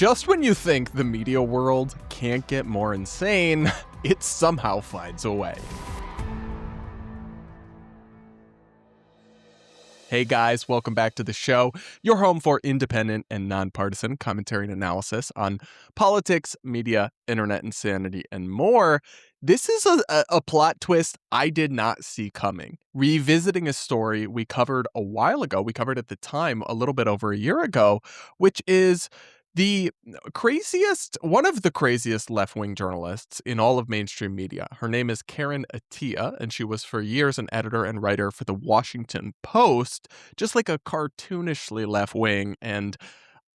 Just when you think the media world can't get more insane, it somehow finds a way. Hey guys, welcome back to the show, your home for independent and nonpartisan commentary and analysis on politics, media, internet insanity, and more. This is a plot twist I did not see coming. Revisiting a story we covered a while ago, we covered at the time a little bit over a year ago, which is one of the craziest left-wing journalists in all of mainstream media. Her name is Karen Attiah, and she was for years an editor and writer for the Washington Post, just like a cartoonishly left-wing and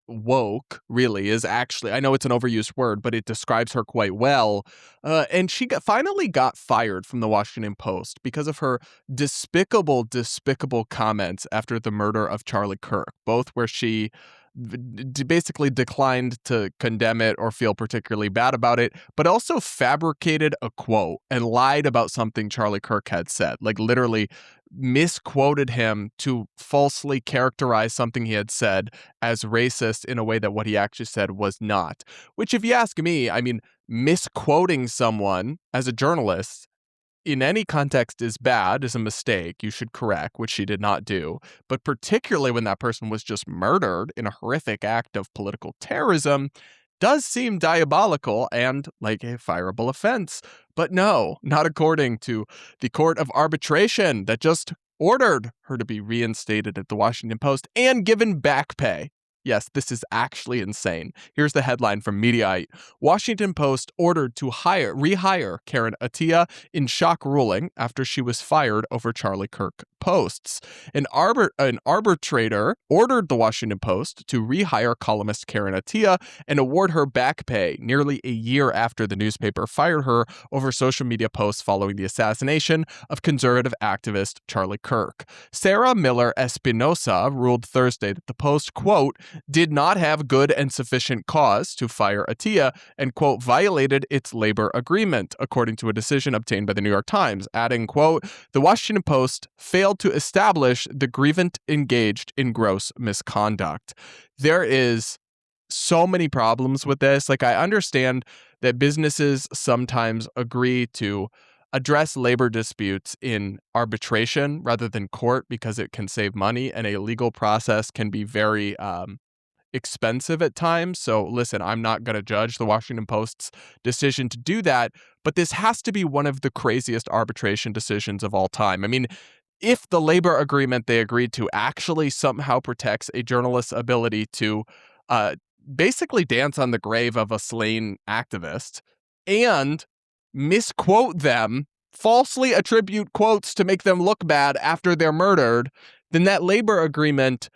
woke, really, is actually, I know it's an overused word, but it describes her quite well. And she finally got fired from the Washington Post because of her despicable comments after the murder of Charlie Kirk, both where she basically declined to condemn it or feel particularly bad about it, but also fabricated a quote and lied about something Charlie Kirk had said, like literally misquoted him to falsely characterize something he had said as racist in a way that what he actually said was not. Which, if you ask me, I mean, misquoting someone as a journalist in any context is bad, is a mistake you should correct, which she did not do. But particularly when that person was just murdered in a horrific act of political terrorism, does seem diabolical and like a fireable offense. But no, not according to the Court of Arbitration that just ordered her to be reinstated at the Washington Post and given back pay. Yes, this is actually insane. Here's the headline from Mediaite. Washington Post ordered to rehire Karen Attiah in shock ruling after she was fired over Charlie Kirk posts. An arbitrator ordered the Washington Post to rehire columnist Karen Attiah and award her back pay nearly a year after the newspaper fired her over social media posts following the assassination of conservative activist Charlie Kirk. Sarah Miller Espinosa ruled Thursday that the Post, quote, did not have good and sufficient cause to fire Attiah and, quote, violated its labor agreement, according to a decision obtained by the New York Times, adding, quote, the Washington Post failed to establish the grievant engaged in gross misconduct. There is so many problems with this. Like, I understand that businesses sometimes agree to address labor disputes in arbitration rather than court because it can save money, and a legal process can be very expensive at times. So listen, I'm not going to judge the Washington Post's decision to do that, but this has to be one of the craziest arbitration decisions of all time. I mean, if the labor agreement they agreed to actually somehow protects a journalist's ability to basically dance on the grave of a slain activist and misquote them, falsely attribute quotes to make them look bad after they're murdered, then that labor agreement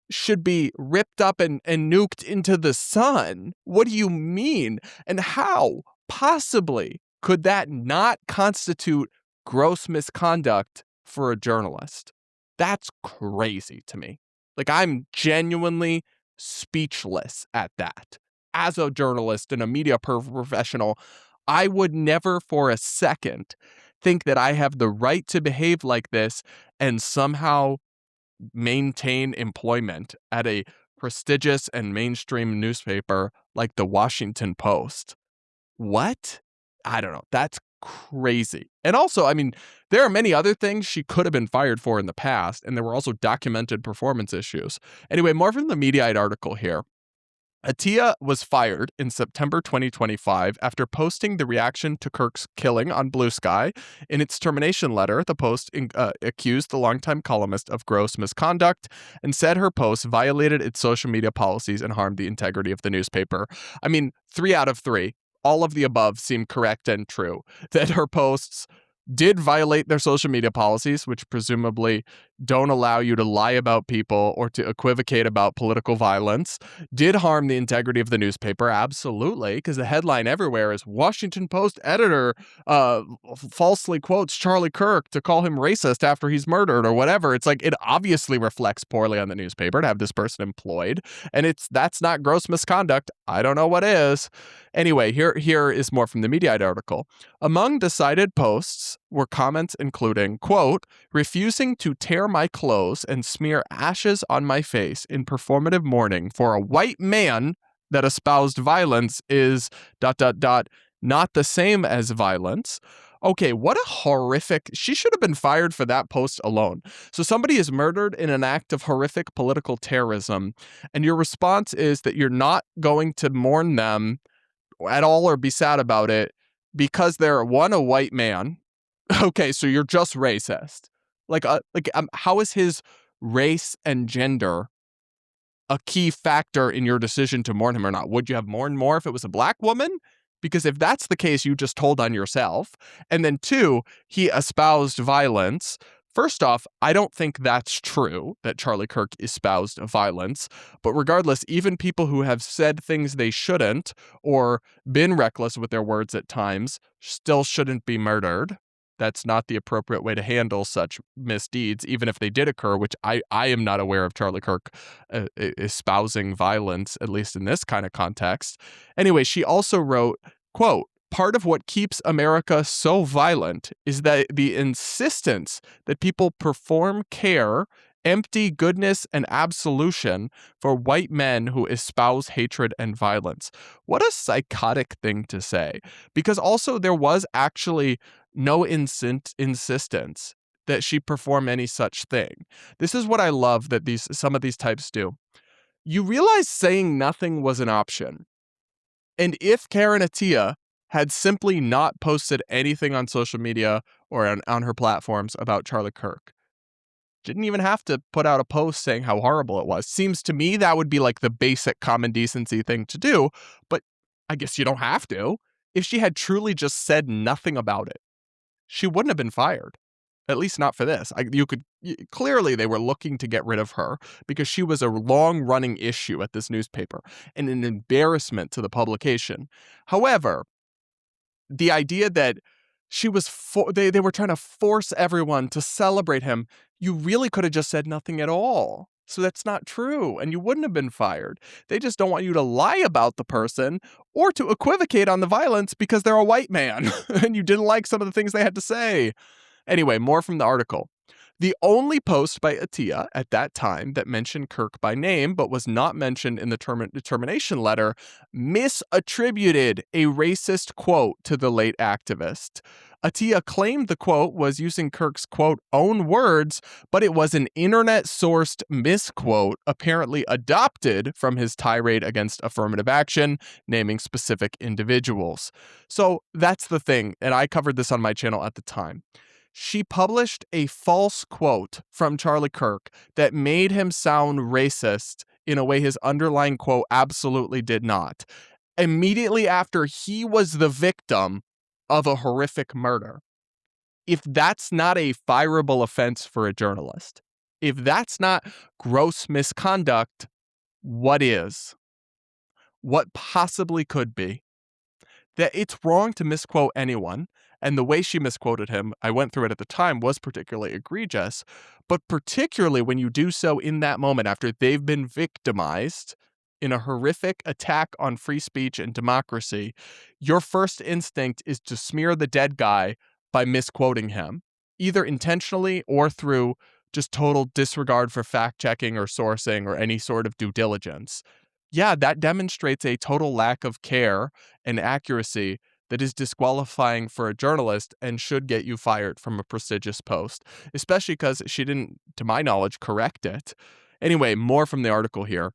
should be ripped up and nuked into the sun. What do you mean? And how possibly could that not constitute gross misconduct for a journalist? That's crazy to me. Like, I'm genuinely speechless at that. As a journalist and a media professional, I would never for a second think that I have the right to behave like this and somehow maintain employment at a prestigious and mainstream newspaper like the Washington Post. What? I don't know. That's crazy. And also, I mean, there are many other things she could have been fired for in the past, and there were also documented performance issues. Anyway, more from the Mediaite article here. Attiah was fired in September 2025 after posting the reaction to Kirk's killing on Blue Sky. In its termination letter, the Post accused the longtime columnist of gross misconduct and said her post violated its social media policies and harmed the integrity of the newspaper. I mean, 3 out of 3. All of the above seem correct and true. That her posts did violate their social media policies, which presumably don't allow you to lie about people or to equivocate about political violence, did harm the integrity of the newspaper, absolutely, because the headline everywhere is Washington Post editor falsely quotes Charlie Kirk to call him racist after he's murdered or whatever. It's like, it obviously reflects poorly on the newspaper to have this person employed, and that's not gross misconduct. I don't know what is. Anyway, here is more from the Mediaite article. Among the cited posts were comments including, quote, refusing to tear my clothes and smear ashes on my face in performative mourning for a white man that espoused violence is ... not the same as violence. Okay, what a horrific... She should have been fired for that post alone. So somebody is murdered in an act of horrific political terrorism, and your response is that you're not going to mourn them at all or be sad about it because they're, one, a white man. Okay, so you're just racist. How is his race and gender a key factor in your decision to mourn him or not? Would you have mourned more if it was a black woman? Because if that's the case, you just told on yourself. And then 2, he espoused violence. First off, I don't think that's true, that Charlie Kirk espoused violence. But regardless, even people who have said things they shouldn't or been reckless with their words at times still shouldn't be murdered. That's not the appropriate way to handle such misdeeds, even if they did occur, which I am not aware of Charlie Kirk espousing violence, at least in this kind of context. Anyway, she also wrote, quote, "Part of what keeps America so violent is that the insistence that people perform care, empty goodness, and absolution for white men who espouse hatred and violence." What a psychotic thing to say. Because also there was actually no insistence that she perform any such thing. This is what I love that some of these types do. You realize saying nothing was an option. And if Karen Attiah had simply not posted anything on social media or on her platforms about Charlie Kirk, didn't even have to put out a post saying how horrible it was. Seems to me that would be like the basic common decency thing to do, but I guess you don't have to. If she had truly just said nothing about it, she wouldn't have been fired. At least not for this. Clearly they were looking to get rid of her because she was a long-running issue at this newspaper and an embarrassment to the publication. However, the idea that she was they were trying to force everyone to celebrate him, you really could have just said nothing at all. So that's not true, and you wouldn't have been fired. They just don't want you to lie about the person or to equivocate on the violence because they're a white man and you didn't like some of the things they had to say. Anyway, more from the article. The only post by Attiah at that time that mentioned Kirk by name but was not mentioned in the termination letter misattributed a racist quote to the late activist. Attiah claimed the quote was using Kirk's, quote, own words, but it was an internet-sourced misquote apparently adopted from his tirade against affirmative action, naming specific individuals. So that's the thing, and I covered this on my channel at the time. She published a false quote from Charlie Kirk that made him sound racist in a way his underlying quote absolutely did not, immediately after he was the victim of a horrific murder. If that's not a fireable offense for a journalist, if that's not gross misconduct, what is? What possibly could be? That it's wrong to misquote anyone, and the way she misquoted him, I went through it at the time, was particularly egregious, but particularly when you do so in that moment after they've been victimized in a horrific attack on free speech and democracy, your first instinct is to smear the dead guy by misquoting him, either intentionally or through just total disregard for fact-checking or sourcing or any sort of due diligence. Yeah, that demonstrates a total lack of care and accuracy that is disqualifying for a journalist and should get you fired from a prestigious post, especially because she didn't, to my knowledge, correct it. Anyway, more from the article here.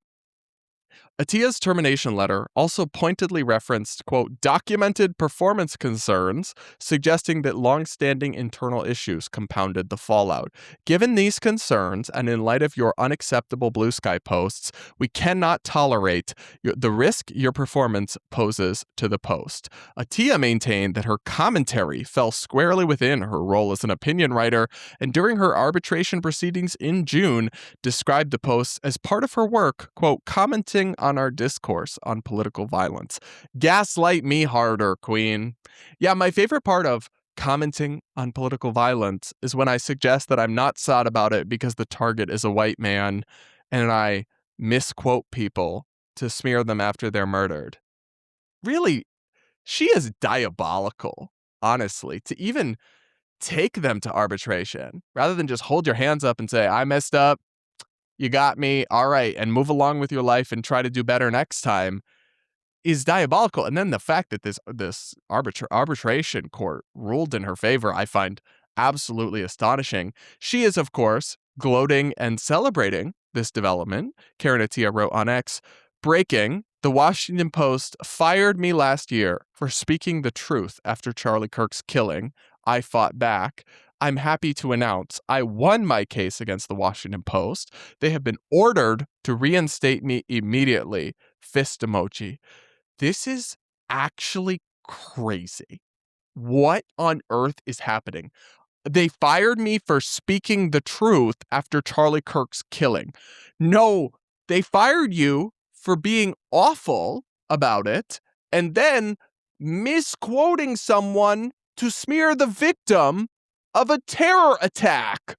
Attiah's termination letter also pointedly referenced, quote, documented performance concerns, suggesting that long-standing internal issues compounded the fallout. Given these concerns, and in light of your unacceptable Blue Sky posts, we cannot tolerate the risk your performance poses to the Post. Attiah maintained that her commentary fell squarely within her role as an opinion writer, and during her arbitration proceedings in June, described the posts as part of her work, quote, commenting on our discourse on political violence. Gaslight me harder, Queen. Yeah, my favorite part of commenting on political violence is when I suggest that I'm not sad about it because the target is a white man and I misquote people to smear them after they're murdered. Really, she is diabolical, honestly, to even take them to arbitration rather than just hold your hands up and say, I messed up. You got me. All right. And move along with your life and try to do better next time. is diabolical. And then the fact that this arbitration court ruled in her favor, I find absolutely astonishing. She is, of course, gloating and celebrating this development. Karen Attiah wrote on X, breaking, the Washington Post fired me last year for speaking the truth after Charlie Kirk's killing. I fought back. I'm happy to announce I won my case against the Washington Post. They have been ordered to reinstate me immediately. Fist emoji. This is actually crazy. What on earth is happening? They fired me for speaking the truth after Charlie Kirk's killing. No, they fired you for being awful about it and then misquoting someone to smear the victim of a terror attack.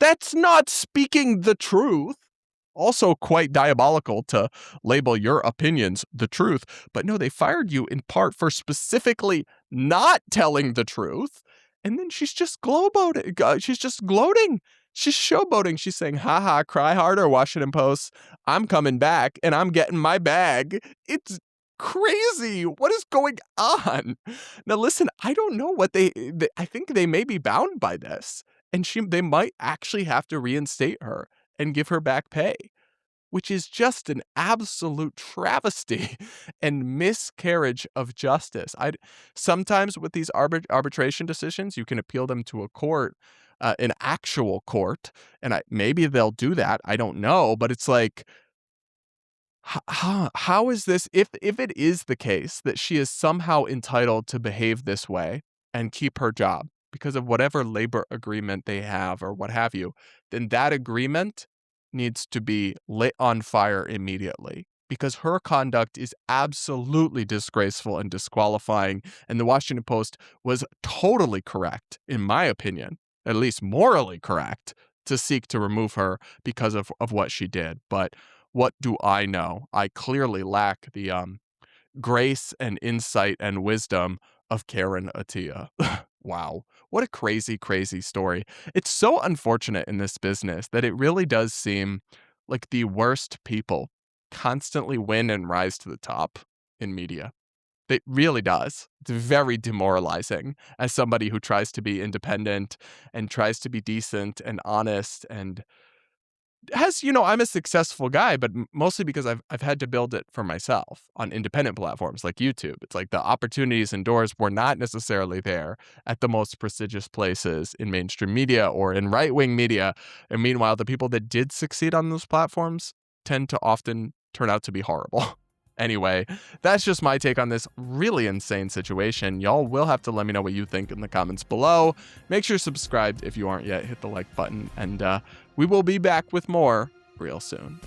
That's not speaking the truth. Also quite diabolical to label your opinions the truth. But no, they fired you in part for specifically not telling the truth. And then she's just she's just gloating. She's showboating. She's saying, haha, cry harder, Washington Post. I'm coming back and I'm getting my bag. It's crazy. What is going on? Now, listen, I don't know what I think they may be bound by this. And they might actually have to reinstate her and give her back pay, which is just an absolute travesty and miscarriage of justice. Sometimes with these arbitration decisions, you can appeal them to a court, an actual court, and maybe they'll do that. I don't know, but it's like, how is this, if it is the case that she is somehow entitled to behave this way and keep her job because of whatever labor agreement they have or what have you, then that agreement needs to be lit on fire immediately because her conduct is absolutely disgraceful and disqualifying. And the Washington Post was totally correct, in my opinion, at least morally correct, to seek to remove her because of what she did. But what do I know? I clearly lack the grace and insight and wisdom of Karen Attiah. Wow. What a crazy, crazy story. It's so unfortunate in this business that it really does seem like the worst people constantly win and rise to the top in media. It really does. It's very demoralizing as somebody who tries to be independent and tries to be decent and honest and I'm a successful guy, but mostly because I've had to build it for myself on independent platforms like YouTube. It's like the opportunities and doors were not necessarily there at the most prestigious places in mainstream media or in right-wing media. And meanwhile, the people that did succeed on those platforms tend to often turn out to be horrible. Anyway, that's just my take on this really insane situation. Y'all will have to let me know what you think in the comments below. Make sure you're subscribed if you aren't yet. Hit the like button, and we will be back with more real soon.